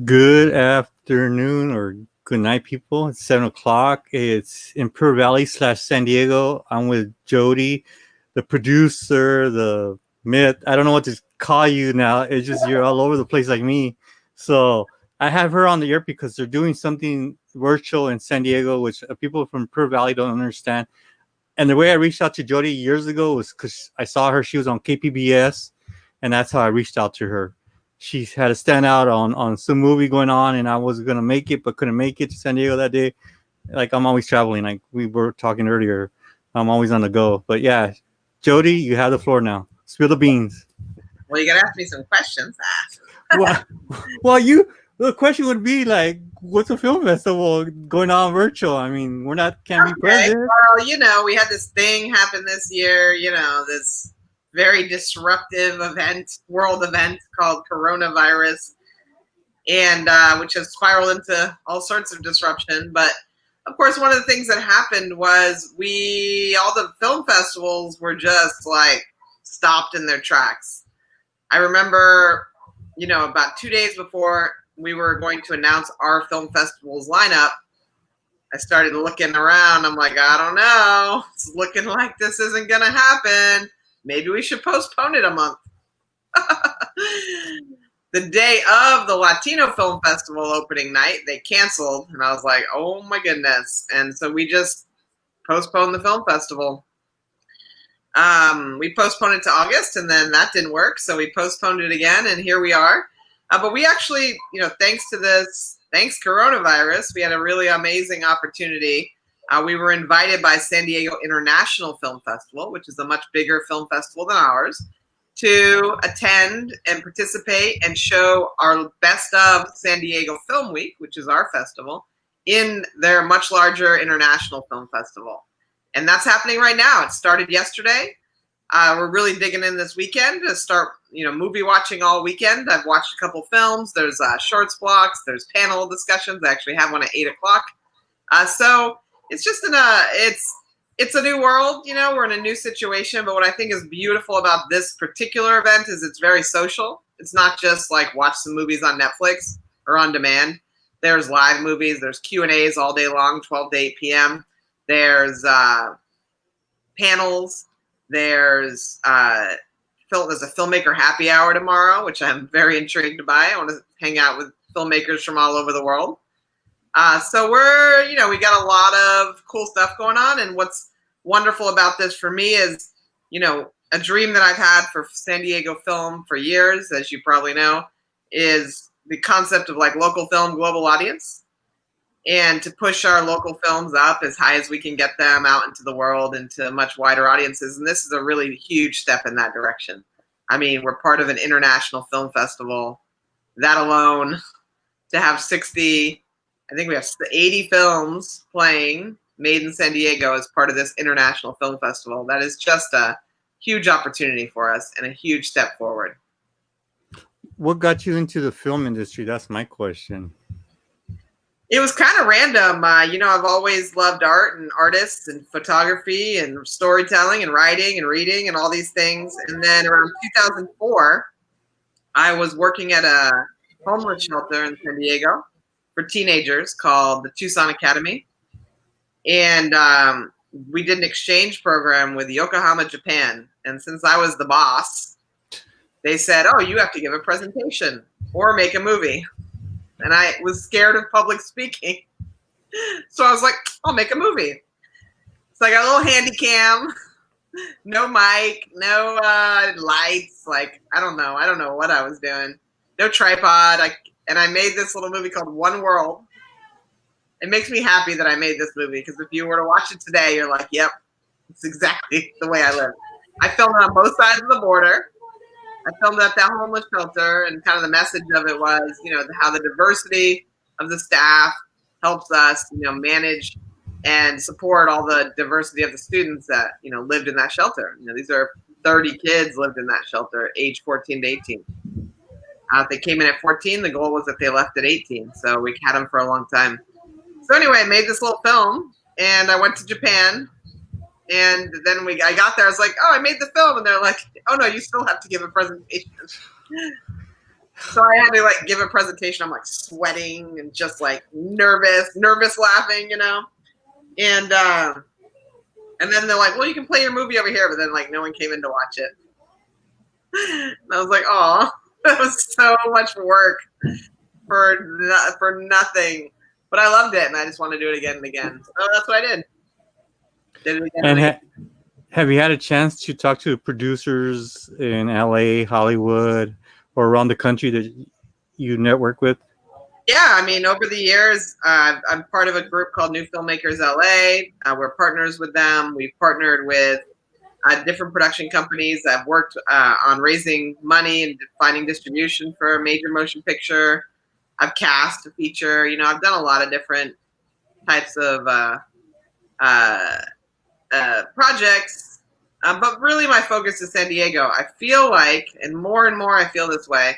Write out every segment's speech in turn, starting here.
Good afternoon or good night, people. It's 7:00. It's Imperial Valley / San Diego. I'm with Jodi, the producer, the myth. I don't know what to call you now. It's just you're all over the place like me. So I have her on the air because they're doing something virtual in San Diego, which people from Imperial Valley don't understand. And the way I reached out to Jodi years ago was because I saw her. She was on KPBS, and that's how I reached out to her. She had to stand out on some movie going on, and I was gonna make it, but couldn't make it to San Diego that day. Like, I'm always traveling. Like we were talking earlier, I'm always on the go. But yeah, Jodi, you have the floor now. Spill the beans. Well, you gotta ask me some questions. well, the question would be like, what's a film festival going on virtual? I mean, can't be present. Well, we had this thing happen this year. This very disruptive world event called coronavirus, and which has spiraled into all sorts of disruption. But of course, one of the things that happened was all the film festivals were just like stopped in their tracks. I remember, about 2 days before we were going to announce our film festival's lineup, I started looking around. I'm like, I don't know. It's looking like this isn't going to happen. Maybe we should postpone it a month. The day of the Latino Film Festival opening night, they canceled. And I was like, oh my goodness. And so we just postponed the film festival. We postponed it to August, and then that didn't work. So we postponed it again, and here we are. But we actually, thanks coronavirus, we had a really amazing opportunity. We were invited by San Diego International Film Festival, which is a much bigger film festival than ours, to attend and participate and show our Best of San Diego Film Week, which is our festival, in their much larger international film festival. And that's happening right now. It started yesterday. We're really digging in this weekend to start, movie watching all weekend. I've watched a couple films. There's shorts blocks. There's panel discussions. I actually have one at 8:00. So it's just it's a new world. We're in a new situation. But what I think is beautiful about this particular event is it's very social. It's not just like watch some movies on Netflix or on demand. There's live movies. There's Q&As all day long, 12 to 8 p.m. There's panels. There's a filmmaker happy hour tomorrow, which I'm very intrigued by. I want to hang out with filmmakers from all over the world. So we got a lot of cool stuff going on. And what's wonderful about this for me is, a dream that I've had for San Diego film for years, as you probably know, is the concept of like local film, global audience. And to push our local films up as high as we can get them out into the world, into much wider audiences. And this is a really huge step in that direction. I mean, we're part of an international film festival. That alone, to have 80 films playing made in San Diego as part of this international film festival. That is just a huge opportunity for us and a huge step forward. What got you into the film industry? That's my question. It was kind of random. I've always loved art and artists and photography and storytelling and writing and reading and all these things. And then around 2004, I was working at a homeless shelter in San Diego for teenagers called the Tucson Academy. And we did an exchange program with Yokohama, Japan. And since I was the boss, they said, oh, you have to give a presentation or make a movie. And I was scared of public speaking. So I was like, I'll make a movie. So I got a little handy cam, no mic, no lights. Like, I don't know what I was doing. No tripod. And I made this little movie called One World. It makes me happy that I made this movie because if you were to watch it today, you're like, yep, it's exactly the way I live. I filmed it on both sides of the border. I filmed at that homeless shelter, and kind of the message of it was, how the diversity of the staff helps us, manage and support all the diversity of the students that, lived in that shelter. These are 30 kids lived in that shelter, age 14 to 18. If they came in at 14, the goal was that they left at 18. So we had them for a long time. So anyway, I made this little film, and I went to Japan. And then I got there, I was like, oh, I made the film. And they're like, oh, no, you still have to give a presentation. So I had to give a presentation. I'm sweating and just nervous laughing, And then they're like, well, you can play your movie over here. But then no one came in to watch it. And I was like, oh, that was so much work for nothing. But I loved it, and I just want to do it again and again. So that's what I did. Did it again and again. Have you had a chance to talk to producers in LA, Hollywood, or around the country that you network with? Yeah, over the years, I'm part of a group called New Filmmakers LA. We're partners with them. We've partnered with different production companies. I've worked on raising money and finding distribution for a major motion picture. I've cast a feature. I've done a lot of different types of projects. But really my focus is San Diego. I feel like, and more I feel this way,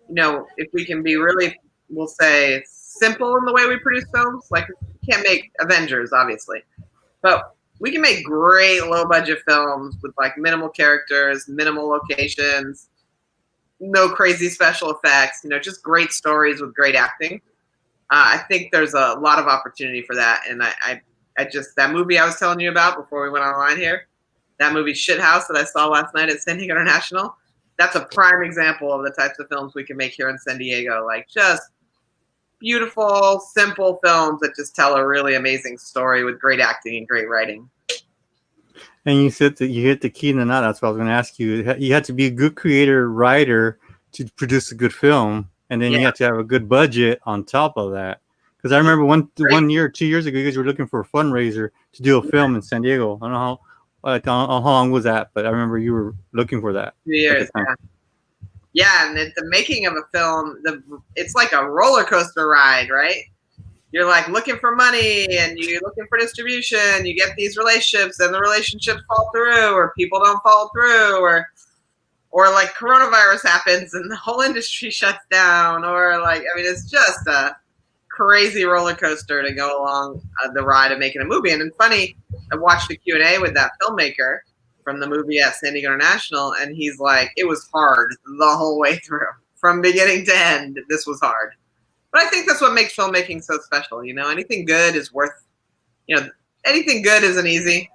if we can be really, we'll say, simple in the way we produce films, we can't make Avengers, obviously, but we can make great low budget films with minimal characters, minimal locations, no crazy special effects, just great stories with great acting. I think there's a lot of opportunity for that. And I just, that movie I was telling you about before we went online here, that movie Shithouse that I saw last night at San Diego International, that's a prime example of the types of films we can make here in San Diego. Just beautiful, simple films that just tell a really amazing story with great acting and great writing. And you said that you hit the key in the knot. That's what I was going to ask you. You had to be a good creator, writer to produce a good film. And then you had to have a good budget on top of that. Because I remember 1 year, 2 years ago, you guys were looking for a fundraiser to do a film in San Diego. I don't know how long was that, but I remember you were looking for that. 2 years, yeah. And the making of a film, it's like a roller coaster ride, right? You're looking for money, and you're looking for distribution. You get these relationships, and the relationships fall through, or people don't fall through, or coronavirus happens and the whole industry shuts down, or it's just a crazy roller coaster to go along the ride of making a movie. And it's funny, I watched the Q&A with that filmmaker from the movie at San Diego International, and he's like, it was hard the whole way through. From beginning to end, this was hard. But I think that's what makes filmmaking so special. Anything good is worth, anything good isn't easy.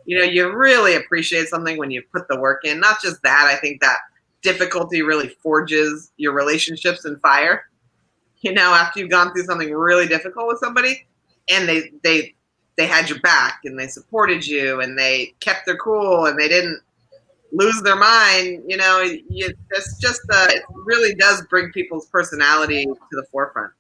You really appreciate something when you put the work in. Not just that, I think that difficulty really forges your relationships in fire. After you've gone through something really difficult with somebody, and they had your back, and they supported you, and they kept their cool, and they didn't lose their mind, it's just it really does bring people's personality to the forefront.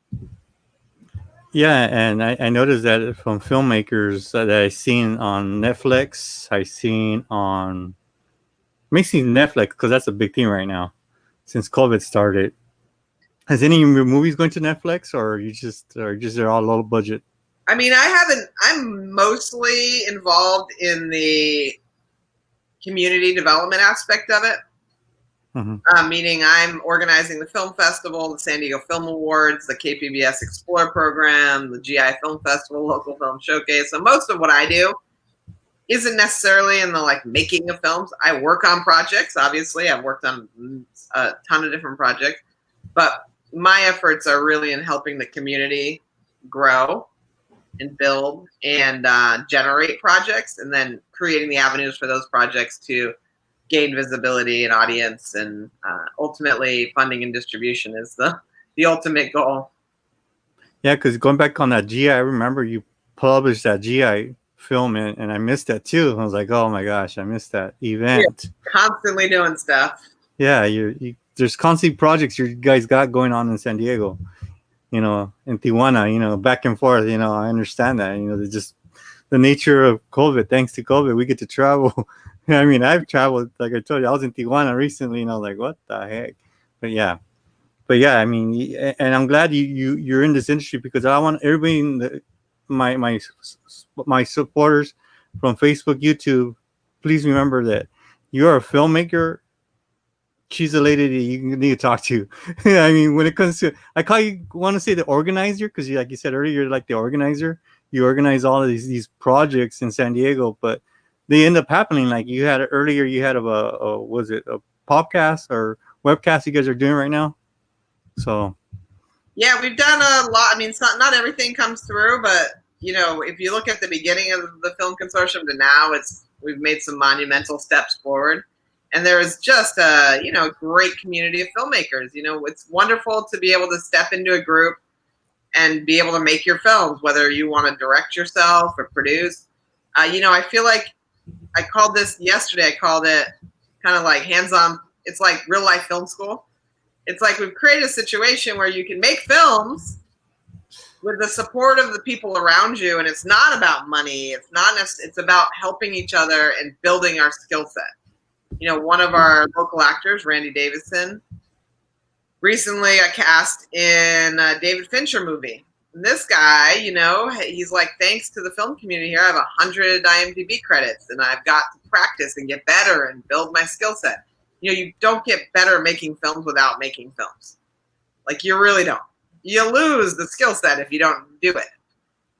Yeah, and I noticed that from filmmakers that I've seen on Netflix, I've seen on mostly Netflix, because that's a big thing right now since COVID started. Has any of your movies going to Netflix, or they're all low budget? I'm mostly involved in the community development aspect of it. Mm-hmm. Meaning I'm organizing the film festival, the San Diego Film Awards, the KPBS Explore program, the GI Film Festival, local film showcase. So most of what I do isn't necessarily in the making of films. I work on projects, obviously. I've worked on a ton of different projects, but my efforts are really in helping the community grow and build and generate projects, and then creating the avenues for those projects to gain visibility and audience, and ultimately funding and distribution is the ultimate goal. Yeah, because going back on that GI, I remember you published that GI film, and I missed that too. I was like, oh my gosh, I missed that event. You're constantly doing stuff. Yeah, there's constant projects you guys got going on in San Diego, in Tijuana, back and forth. I understand that. Just the nature of COVID. Thanks to COVID, we get to travel I mean, I've traveled, like I told you, I was in Tijuana recently, and I was like, what the heck? But yeah, I mean, and I'm glad you're in this industry, because I want everybody in my supporters from Facebook, YouTube, please remember that you're a filmmaker. She's a lady that you need to talk to. I mean, when it comes to, want to say the organizer, because like you said earlier, you're like the organizer. You organize all of these projects in San Diego, but they end up happening. Like you had earlier, you had was it a podcast or webcast you guys are doing right now? So yeah, we've done a lot. I mean, it's not everything comes through, but if you look at the beginning of the film consortium to now, we've made some monumental steps forward. And there is just a great community of filmmakers. It's wonderful to be able to step into a group and be able to make your films, whether you want to direct yourself or produce. I feel like I called this yesterday. I called it kind of like hands-on. It's like real life film school. It's like we've created a situation where you can make films with the support of the people around you, and it's not about money. It's about helping each other and building our skill set. One of our local actors, Randy Davison, recently I cast in a David Fincher movie. And this guy, he's like, thanks to the film community here, I have 100 IMDb credits, and I've got to practice and get better and build my skill set. You don't get better making films without making films. Like, you really don't. You lose the skill set if you don't do it.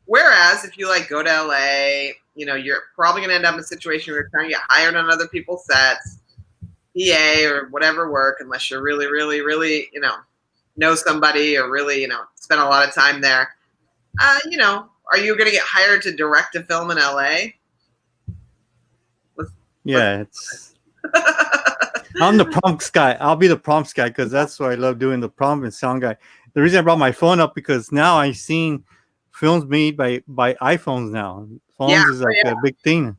Whereas if you go to LA, you're probably going to end up in a situation where you're trying to get hired on other people's sets, PA or whatever work, unless you're really, really, really, know somebody or really, spend a lot of time there. Are you going to get hired to direct a film in LA? It's. I'm the prompts guy. I'll be the prompts guy, because that's what I love doing, the prompt and sound guy. The reason I brought my phone up, because now I've seen films made by iPhones now. Phones is like a big thing.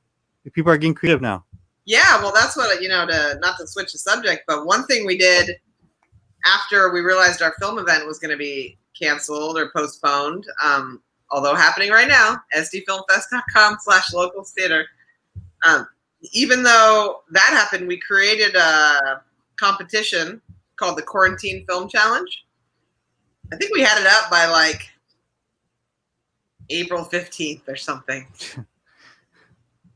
People are getting creative now. Yeah, well, that's what, not to switch the subject, but one thing we did after we realized our film event was going to be canceled or postponed, although happening right now, sdfilmfest.com/locals theater. Even though that happened, we created a competition called the Quarantine Film Challenge. I think we had it up by April 15th or something.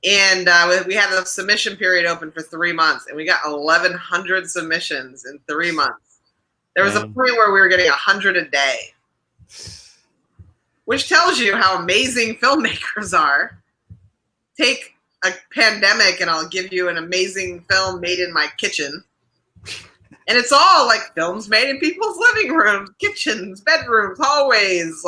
And we had a submission period open for 3 months, and we got 1,100 submissions in 3 months. There was a point where we were getting 100 a day, which tells you how amazing filmmakers are. Take a pandemic, and I'll give you an amazing film made in my kitchen. And it's all films made in people's living rooms, kitchens, bedrooms, hallways.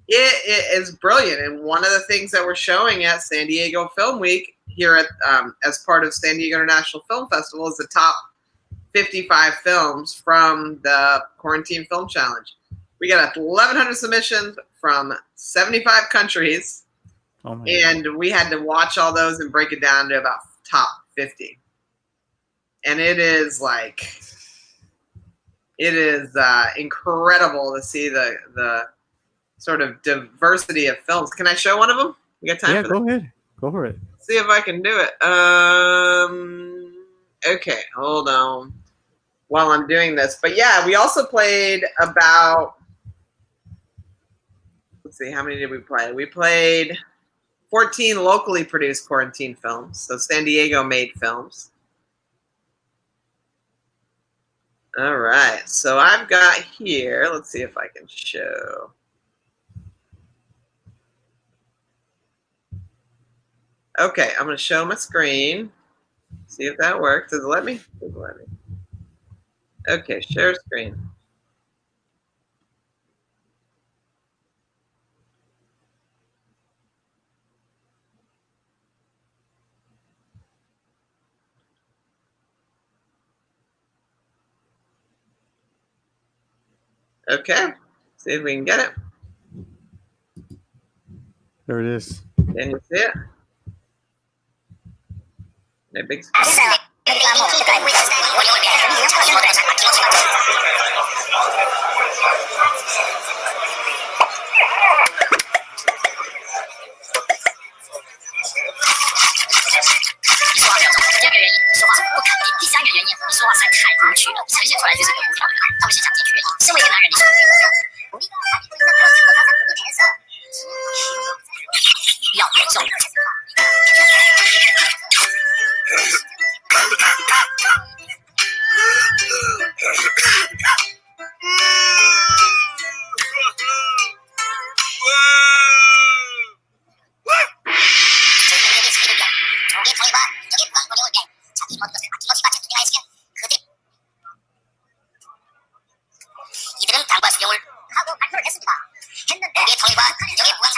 It is brilliant. And one of the things that we're showing at San Diego Film Week here at as part of San Diego International Film Festival is the top 55 films from the Quarantine Film Challenge. We got 1,100 submissions from 75 countries. And we had to watch all those and break it down to about top 50. And it is incredible to see the sort of diversity of films. Can I show one of them? We got time for that? Go ahead. Go for it. See if I can do it. Okay, hold on while I'm doing this. But yeah, we also played about, let's see, how many did we play? We played 14 locally produced quarantine films, so San Diego made films. All right, so I've got here, let's see if I can show. Okay, I'm going to show my screen. See if that works. Does it let me? Does it let me? Okay, share screen. Okay, see if we can get it. There it is. Can you see it? A big screen.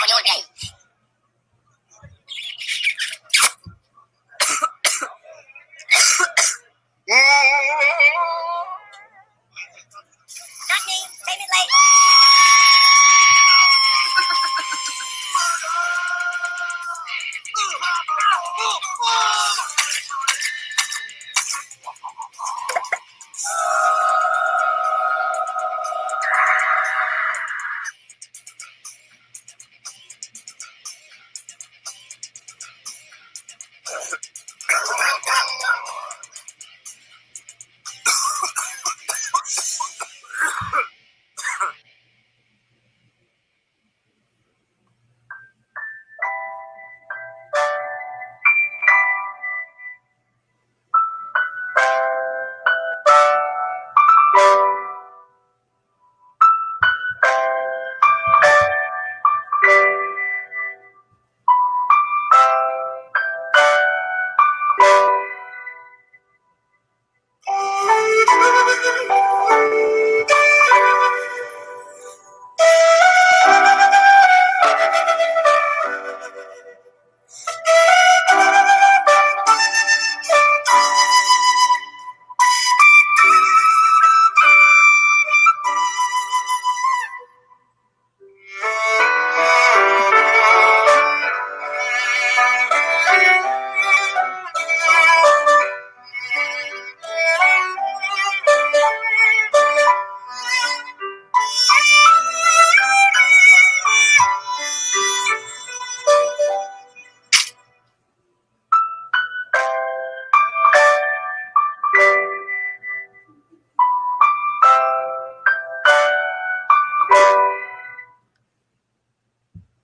Not me. Save it later.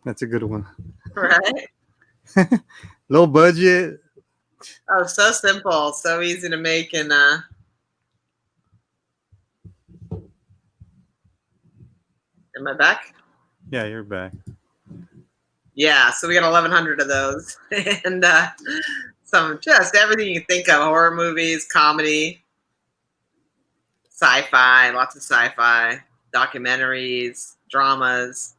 That's a good one. Right? Low budget. Oh, so simple, so easy to make, and am I back? Yeah, you're back. Yeah, so we got 1,100 of those, and some just everything you can think of: horror movies, comedy, sci-fi, lots of sci-fi, documentaries, dramas,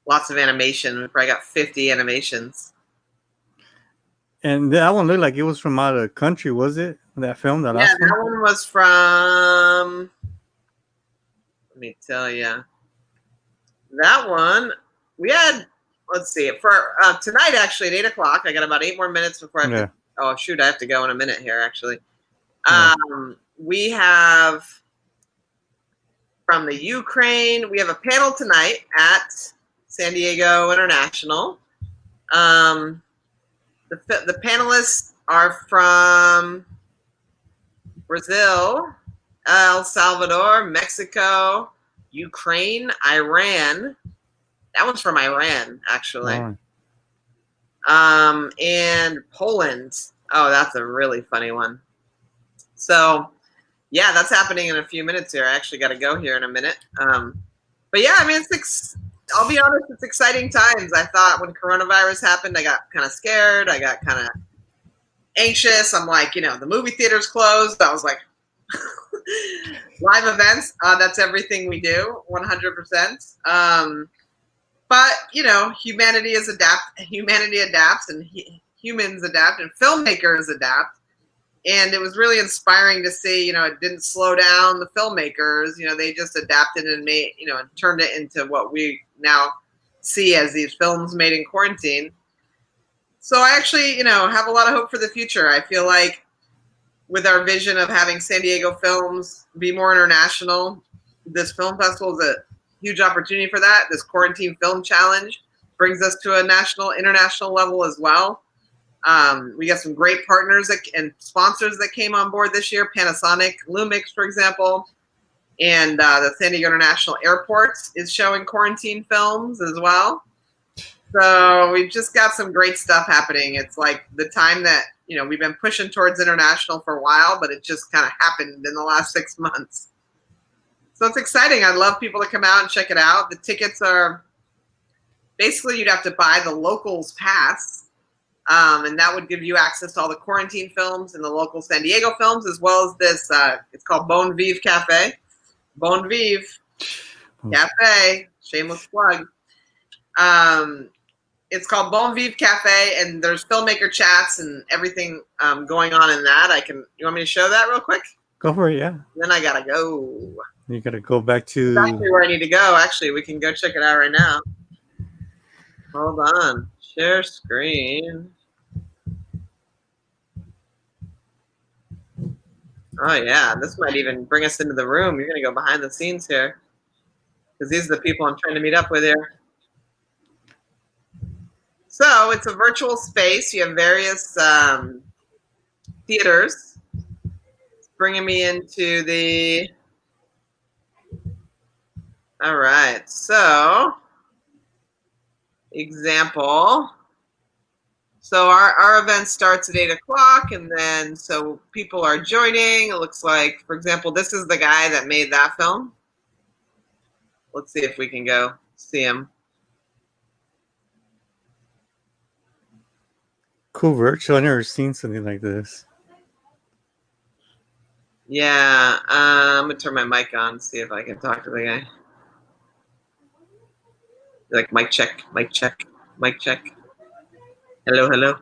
lots of animation. We probably got 50 animations. And that one looked like it was from out of the country, was it? That film, the Yeah, last that one? one was from. Let me tell you, that one we had. Let's see, for tonight actually at 8 o'clock. I got about 8 more minutes before I have Yeah. to. Oh shoot, I have to go in a minute here. Actually, Yeah. we have from the Ukraine. We have a panel tonight at San Diego International. The panelists are from Brazil, El Salvador, Mexico, Ukraine, Iran. That one's from Iran, actually. Oh. And Poland. Oh, that's a really funny one. So, yeah, that's happening in a few minutes here. I actually got to go here in a minute. But yeah, I mean, I'll be honest, it's exciting times. I thought when coronavirus happened, I got kind of scared. I got kind of anxious. I'm like, the movie theater's closed. I was like, live events, that's everything we do, 100%. But, humanity adapts, and humans adapt, and filmmakers adapt. And it was really inspiring to see, it didn't slow down the filmmakers. They just adapted and made, and turned it into what we now see as these films made in quarantine. So I actually, have a lot of hope for the future. I feel like with our vision of having San Diego films be more international, this film festival is a huge opportunity for that. This quarantine film challenge brings us to a international level as well. We got some great partners and sponsors that came on board this year. Panasonic, Lumix, for example, and the San Diego International Airport is showing quarantine films as well. So we've just got some great stuff happening. It's like the time that, we've been pushing towards international for a while, but it just kind of happened in the last 6 months. So it's exciting. I'd love people to come out and check it out. The tickets are basically, you'd have to buy the locals pass. And that would give you access to all the quarantine films and the local San Diego films, as well as this, it's called Bon Vive Cafe. Bon Vive Cafe, shameless plug. It's called Bon Vive Cafe, and there's filmmaker chats and everything going on in that. You want me to show that real quick? Go for it, yeah. Then I gotta go. You gotta go back to. That's actually where I need to go. Actually, we can go check it out right now. Hold on. Share screen. Oh yeah, this might even bring us into the room. You're gonna go behind the scenes here, because these are the people I'm trying to meet up with here. So it's a virtual space. You have various theaters. It's bringing me into the. All right, so example. So our event starts at 8 o'clock, and then so people are joining. It looks like, for example, this is the guy that made that film. Let's see if we can go see him. Cool virtual. I've never seen something like this. Yeah, I'm gonna turn my mic on, see if I can talk to the guy. Like mic check, mic check, mic check. Hello, hello.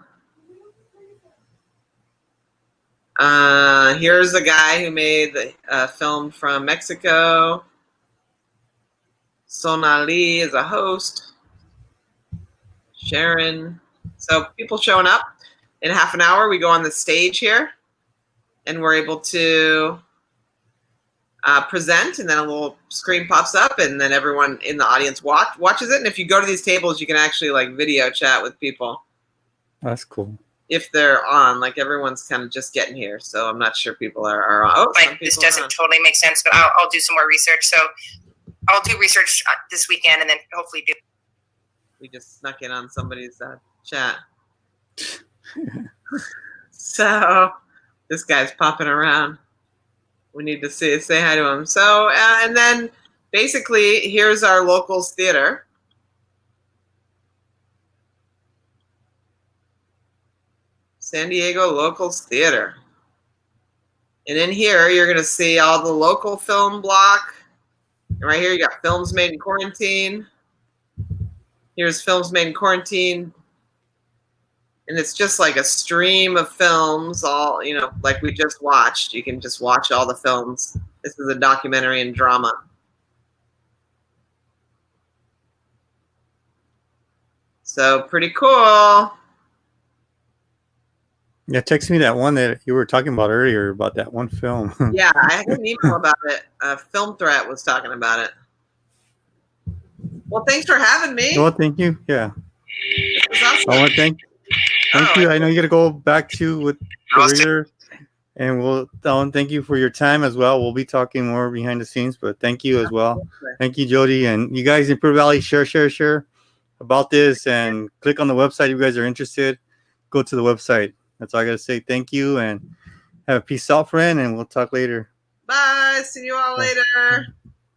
Here's a guy who made a film from Mexico. Sonali is a host. Sharon. So people showing up. In half an hour, we go on the stage here, and we're able to present, and then a little screen pops up, and then everyone in the audience watches it. And if you go to these tables, you can actually like video chat with people. That's cool. If they're on, like everyone's kind of just getting here, so I'm not sure people are on. Oh, like this doesn't totally make sense, but I'll do some more research. So I'll do research this weekend, and then hopefully do. We just snuck in on somebody's chat. So this guy's popping around. We need to say hi to him. So and then basically here's our locals theater. San Diego Locals Theater. And in here, you're going to see all the local film block. And right here, you got Films Made in Quarantine. Here's Films Made in Quarantine. And it's just like a stream of films, all, you know, like we just watched. You can just watch all the films. This is a documentary and drama. So pretty cool. Yeah, text me that one that you were talking about earlier about that one film. Yeah, I had an email about it. Film Threat was talking about it. Well, thanks for having me. Well, thank you. Yeah. This was awesome. I want to thank you. I know you got to go back to with career, and I want to thank you for your time as well. We'll be talking more behind the scenes, but thank you as well. Thank you, Jodi, and you guys in Pure Valley. Share about this, and click on the website if you guys are interested. Go to the website. That's all I got to say. Thank you, and have a peace out, friend, and we'll talk later. Bye. See you all later.